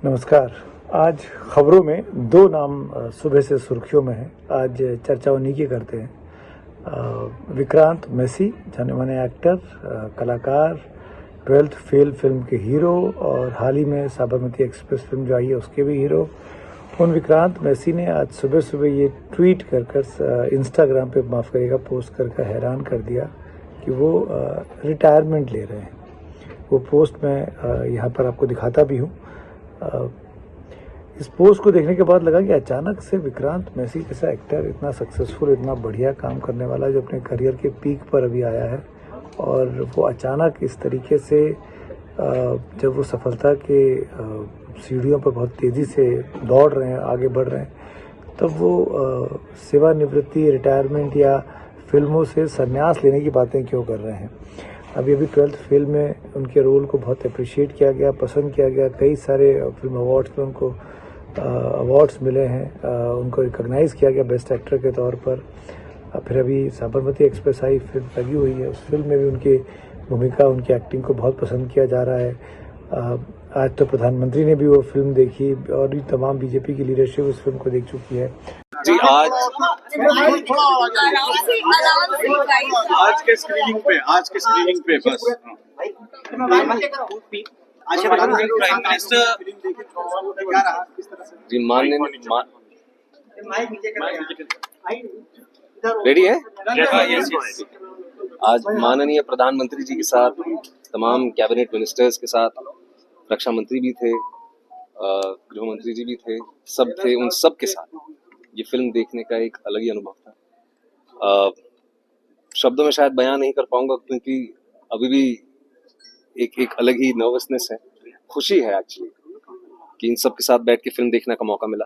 नमस्कार। आज खबरों में दो नाम सुबह से सुर्खियों में हैं। आज चर्चा उन्हीं की करते हैं। विक्रांत मैसी, जाने माने एक्टर, कलाकार, 12th फेल फिल्म के हीरो और हाल ही में साबरमती एक्सप्रेस फिल्म जो आई है उसके भी हीरो। उन विक्रांत मैसी ने आज सुबह सुबह ये ट्वीट कर इंस्टाग्राम पे माफ़ करिएगा पोस्ट कर हैरान कर दिया कि वो रिटायरमेंट ले रहे हैं। वो पोस्ट मैं यहाँ पर आपको दिखाता भी हूँ। इस पोस्ट को देखने के बाद लगा कि अचानक से विक्रांत मैसी जैसा एक्टर, इतना सक्सेसफुल, इतना बढ़िया काम करने वाला, जो अपने करियर के पीक पर अभी आया है, और वो अचानक इस तरीके से जब वो सफलता के सीढ़ियों पर बहुत तेज़ी से दौड़ रहे हैं, आगे बढ़ रहे हैं, तब वो सेवानिवृत्ति, रिटायरमेंट या फिल्मों से संन्यास लेने की बातें क्यों कर रहे हैं। अभी 12th फेल में उनके रोल को बहुत अप्रिशिएट किया गया, पसंद किया गया। कई सारे फिल्म अवार्ड्स में उनको अवार्ड्स मिले हैं, उनको रिकॉग्नाइज़ किया गया बेस्ट एक्टर के तौर पर। फिर अभी साबरमती एक्सप्रेस आई फिल्म लगी हुई है, उस फिल्म में भी उनकी भूमिका, उनकी एक्टिंग को बहुत पसंद किया जा रहा है। आज तो प्रधानमंत्री ने भी वो फिल्म देखी और भी तमाम बीजेपी की लीडरशिप उस फिल्म को देख चुकी है। जी, आज के स्क्रीनिंग पे बस प्राइम मिनिस्टर जी रेडी है। आज माननीय प्रधानमंत्री जी के साथ, तमाम कैबिनेट मिनिस्टर्स के साथ, रक्षा मंत्री भी थे, गृह मंत्री जी भी थे, सब थे। उन सब के साथ ये फिल्म देखने का एक अलग ही अनुभव था। शब्दों में शायद बयान नहीं कर पाऊंगा, क्योंकि अभी भी एक अलग ही नर्वसनेस है। खुशी है एक्चुअली कि इन सब के साथ बैठ के फिल्म देखने का मौका मिला।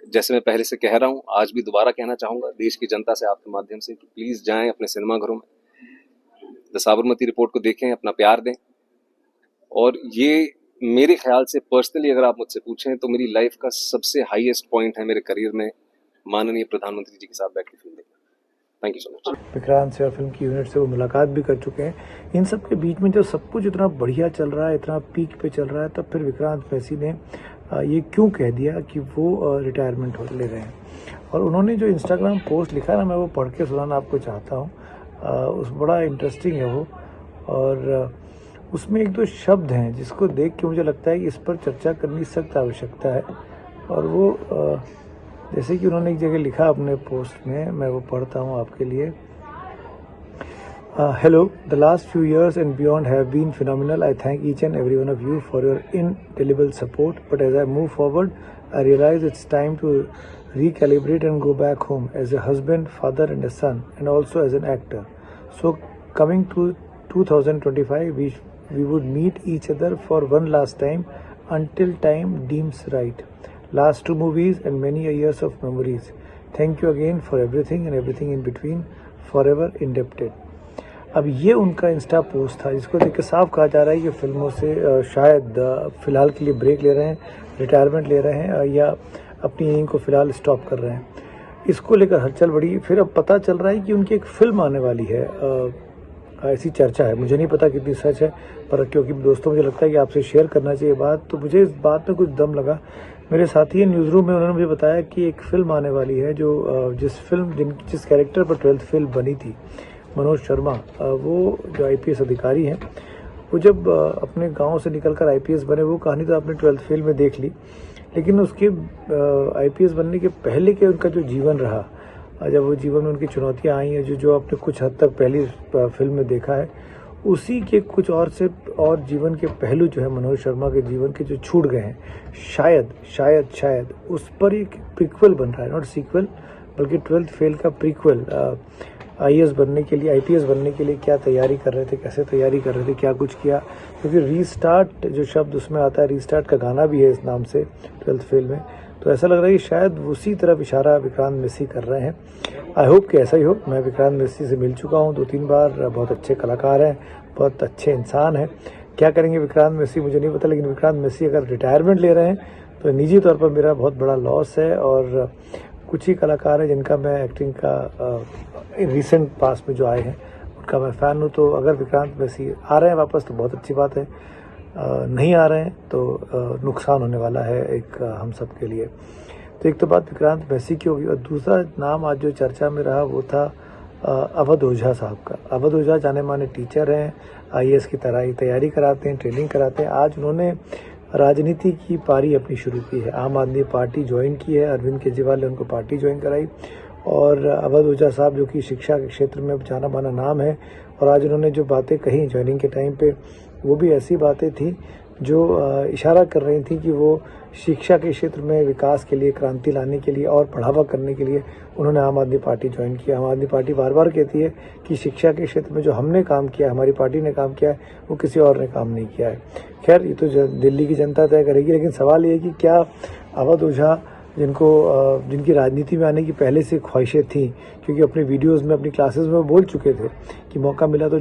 जैसे मैं पहले से कह रहा हूँ, आज भी दोबारा कहना चाहूंगा देश की जनता से आपके माध्यम से कि प्लीज जाएं अपने सिनेमा घरों में, द साबरमती रिपोर्ट को देखें, अपना प्यार दें। और ये मेरे ख्याल से पर्सनली अगर आप मुझसे पूछें तो मेरी लाइफ का सबसे हाईएस्ट पॉइंट है मेरे करियर में, माननीय प्रधानमंत्री जी के साथ बैठ के फिल्म देखना। Thank you so much. Vikrant से और फिल्म की यूनिट से वो मुलाकात भी कर चुके हैं। इन सब के बीच में जब सब कुछ इतना बढ़िया चल रहा है, इतना पीक पे चल रहा है, तब फिर विक्रांत मैसी ने ये क्यों कह दिया कि वो रिटायरमेंट ले रहे हैं। और उन्होंने जो इंस्टाग्राम पोस्ट लिखा ना, मैं वो पढ़ के सुनाना आपको चाहता हूँ। उस बड़ा इंटरेस्टिंग है वो, और उसमें एक दो शब्द हैं जिसको देख के मुझे लगता है कि इस पर चर्चा करनी सख्त आवश्यकता है। और वो जैसे कि उन्होंने एक जगह लिखा अपने पोस्ट में, मैं वो पढ़ता हूँ आपके लिए। Hello, the last few years and beyond have been phenomenal. I thank each and every one of you for your indelible support. But as I move forward, I realize it's time to recalibrate and go back home as a husband, father and a son, and also as an actor. So coming to 2025, we would meet each other for one last time until time deems right. Last 2 movies and many years of memories. Thank you again for everything and everything in between. Forever indebted. अब ये उनका Insta post था, जिसको देख के साफ कहा जा रहा है कि फिल्मों से शायद फ़िलहाल के लिए ब्रेक ले रहे हैं, रिटायरमेंट ले रहे हैं, या अपनी एइंग को फ़िलहाल स्टॉप कर रहे हैं। इसको लेकर हलचल बढ़ी। फिर अब पता चल रहा है कि उनकी एक फ़िल्म आने वाली है, ऐसी चर्चा है। मुझे नहीं पता कितनी सच है, पर क्योंकि दोस्तों मुझे लगता है कि आपसे शेयर करना चाहिए बात, तो मुझे इस बात में कुछ दम लगा। मेरे साथी है न्यूज़ रूम में, उन्होंने मुझे बताया कि एक फ़िल्म आने वाली है जो जिस कैरेक्टर पर 12th फेल बनी थी, मनोज शर्मा, वो जो आईपीएस अधिकारी हैं, वो जब अपने गांव से निकलकर आईपीएस बने, वो कहानी तो आपने 12th फेल में देख ली। लेकिन उसके आईपीएस बनने के पहले के उनका जो जीवन रहा, जब वो जीवन में उनकी चुनौतियां आई हैं, जो आपने कुछ हद तक पहली फिल्म में देखा है, उसी के कुछ और जीवन के पहलू जो है मनोज शर्मा के जीवन के जो छूट गए हैं, शायद उस पर एक प्रीक्वल बन रहा है, नॉट सीक्वल बल्कि 12th फेल का प्रीक्वल। आईएएस बनने के लिए, आईपीएस बनने के लिए क्या तैयारी कर रहे थे, कैसे तैयारी कर रहे थे, क्या कुछ किया। क्योंकि रीस्टार्ट जो शब्द उसमें आता है, रीस्टार्ट का गाना भी है इस नाम से 12th फेल में, तो ऐसा लग रहा है कि शायद उसी तरफ इशारा विक्रांत मैसी कर रहे हैं। आई होप कि ऐसा ही हो। मैं विक्रांत मैसी से मिल चुका हूँ 2-3 बार। बहुत अच्छे कलाकार हैं, बहुत अच्छे इंसान हैं। क्या करेंगे विक्रांत मैसी मुझे नहीं पता, लेकिन विक्रांत मैसी अगर रिटायरमेंट ले रहे हैं तो निजी तौर पर मेरा बहुत बड़ा लॉस है। और कुछ ही कलाकार हैं जिनका मैं एक्टिंग का रिसेंट पास में जो आए हैं उनका मैं फ़ैन हूँ। तो अगर विक्रांत मैसी आ रहे हैं वापस तो बहुत अच्छी बात है। नहीं आ रहे हैं तो नुकसान होने वाला है एक हम सब के लिए। तो एक तो बात विक्रांत मैसी की होगी, और दूसरा नाम आज जो चर्चा में रहा वो था अवध ओझा साहब का। अवध ओझा जाने माने टीचर हैं, IAS की तैयारी कराते हैं, ट्रेनिंग कराते हैं। आज उन्होंने राजनीति की पारी अपनी शुरू की है, आम आदमी पार्टी ज्वाइन की है, अरविंद केजरीवाल ने उनको पार्टी ज्वाइन कराई। और अवध ओझा साहब जो कि शिक्षा के क्षेत्र में जाना माना नाम है, और आज उन्होंने जो बातें कही ज्वाइनिंग के टाइम पे, वो भी ऐसी बातें थी जो इशारा कर रही थी कि वो शिक्षा के क्षेत्र में विकास के लिए, क्रांति लाने के लिए और बढ़ावा करने के लिए उन्होंने आम आदमी पार्टी ज्वाइन किया। आम आदमी पार्टी बार बार कहती है कि शिक्षा के क्षेत्र में जो हमने काम किया, हमारी पार्टी ने काम किया है, वो किसी और ने काम नहीं किया है। खैर, ये तो दिल्ली की जनता तय करेगी, लेकिन सवाल ये है कि क्या अवध ओझा जिनकी राजनीति में आने की पहले से ख्वाहिशें थी, क्योंकि अपने वीडियोस में, अपनी क्लासेस में बोल चुके थे कि मौका मिला तो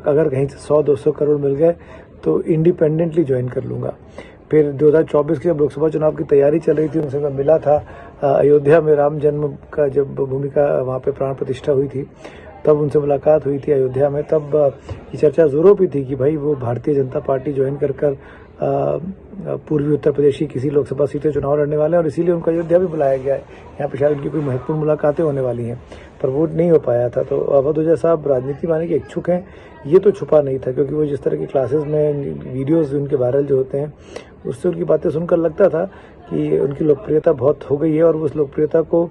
अगर कहीं से 100-200 करोड़ मिल गए तो इंडिपेंडेंटली ज्वाइन कर लूँगा। फिर 2024 के जब लोकसभा चुनाव की तैयारी चल रही थी, उनसे मैं मिला था अयोध्या में, राम जन्म का जब भूमि का वहाँ पे प्राण प्रतिष्ठा हुई थी, तब उनसे मुलाकात हुई थी अयोध्या में। तब ये चर्चा जोरों पे थी कि भाई वो भारतीय जनता पार्टी ज्वाइन कर पूर्वी उत्तर प्रदेश की किसी लोकसभा सीट से चुनाव लड़ने वाले हैं, और इसीलिए उनको अयोध्या भी बुलाया गया है। यहाँ पे शायद उनकी कोई महत्वपूर्ण मुलाकातें होने वाली हैं, पर वो नहीं हो पाया था। तो अवध ओझा साहब राजनीति में आने के इच्छुक हैं, ये तो छुपा नहीं था, क्योंकि वो जिस तरह की क्लासेस में वीडियोज़ उनके वायरल जो होते हैं, उससे उनकी बातें सुनकर लगता था कि उनकी लोकप्रियता बहुत हो गई है और उस लोकप्रियता को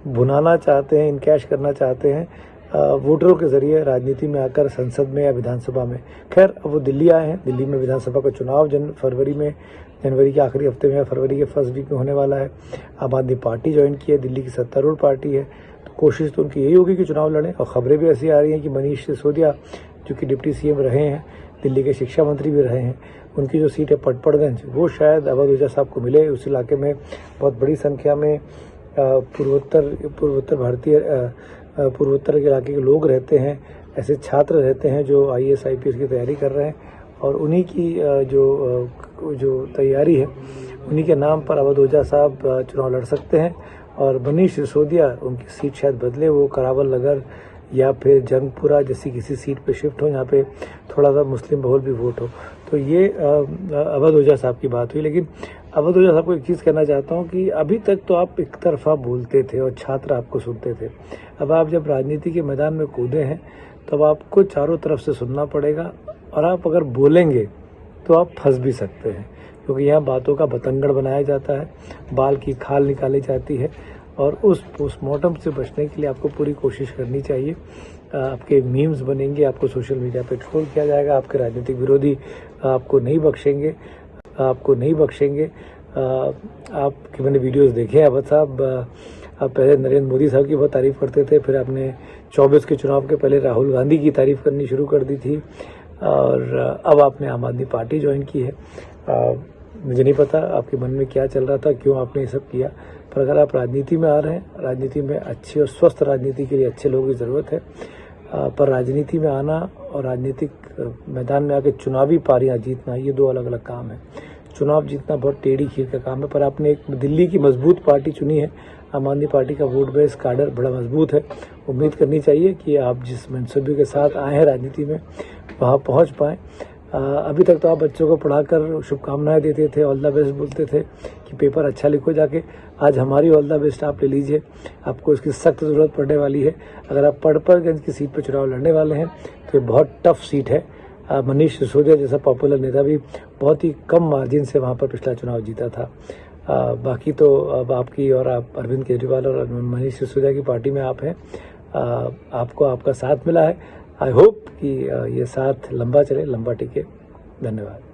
भुनाना चाहते हैं, इनकैश करना चाहते हैं वोटरों के जरिए राजनीति में आकर, संसद में या विधानसभा में। खैर, अब वो दिल्ली आए हैं। दिल्ली में विधानसभा का चुनाव जनवरी के आखिरी हफ्ते में या फरवरी के फर्स्ट वीक में होने वाला है। आम आदमी पार्टी ज्वाइन की है, दिल्ली की सत्तारूढ़ पार्टी है, तो कोशिश तो उनकी यही होगी कि चुनाव लड़ें। और खबरें भी ऐसी आ रही हैं कि मनीष सिसोदिया, जो कि डिप्टी CM रहे हैं, दिल्ली के शिक्षा मंत्री भी रहे हैं, उनकी जो सीट है पटपड़गंज, वो शायद अवध ओझा साहब को मिले। उस इलाके में बहुत बड़ी संख्या में पूर्वोत्तर के इलाके के लोग रहते हैं, ऐसे छात्र रहते हैं जो IAS IPS की तैयारी कर रहे हैं, और उन्हीं की जो तैयारी है, उन्हीं के नाम पर अवध ओझा साहब चुनाव लड़ सकते हैं। और मनीष सिसोदिया, उनकी सीट शायद बदले, वो करावल नगर या फिर जंगपुरा जैसी किसी सीट पे शिफ्ट हो, यहाँ पे थोड़ा सा मुस्लिम बहुल भी वोट हो। तो ये अवध ओझा साहब की बात हुई। लेकिन अवध ओझा साहब को एक चीज़ कहना चाहता हूँ कि अभी तक तो आप एक तरफा बोलते थे और छात्र आपको सुनते थे। अब आप जब राजनीति के मैदान में कूदे हैं, तब आपको चारों तरफ से सुनना पड़ेगा, और आप अगर बोलेंगे तो आप फंस भी सकते हैं, क्योंकि यहाँ बातों का बतंगड़ बनाया जाता है, बाल की खाल निकाली जाती है, और उस पोस्टमार्टम से बचने के लिए आपको पूरी कोशिश करनी चाहिए। आपके मीम्स बनेंगे, आपको सोशल मीडिया पे ट्रोल किया जाएगा, आपके राजनीतिक विरोधी आपको नहीं बख्शेंगे। आपके मैंने वीडियोस देखे हैं अवध साहब, आप पहले नरेंद्र मोदी साहब की बहुत तारीफ़ करते थे, फिर आपने 24 के चुनाव के पहले राहुल गांधी की तारीफ़ करनी शुरू कर दी थी, और अब आपने आम आदमी पार्टी ज्वाइन की है। मुझे नहीं पता आपके मन में क्या चल रहा था, क्यों आपने ये सब किया, पर अगर आप राजनीति में आ रहे हैं, राजनीति में अच्छी और स्वस्थ राजनीति के लिए अच्छे लोगों की ज़रूरत है, पर राजनीति में आना और राजनीतिक मैदान में आके चुनावी पारियां जीतना, ये दो अलग अलग काम है। चुनाव जीतना बहुत टेढ़ी खीर का काम है, पर आपने एक दिल्ली की मजबूत पार्टी चुनी है। आम आदमी पार्टी का वोट बेस काडर बड़ा मजबूत है। उम्मीद करनी चाहिए कि आप जिस मनसूबे के साथ आए हैं राजनीति में, वहाँ पहुँच पाएँ। अभी तक तो आप बच्चों को पढ़ाकर शुभकामनाएं देते थे, ऑल द बेस्ट बोलते थे कि पेपर अच्छा लिखो जाके। आज हमारी ऑल द बेस्ट आप ले लीजिए, आपको इसकी सख्त ज़रूरत पड़ने वाली है। अगर आप पटपड़गंज की सीट पर चुनाव लड़ने वाले हैं तो ये बहुत टफ सीट है। मनीष सिसोदिया जैसा पॉपुलर नेता भी बहुत ही कम मार्जिन से वहाँ पर पिछला चुनाव जीता था। बाकी तो अब आपकी और आप अरविंद केजरीवाल और मनीष सिसोदिया की पार्टी में आप हैं, आपको आपका साथ मिला है। आई होप कि ये साथ लंबा चले, लंबा टिके। धन्यवाद।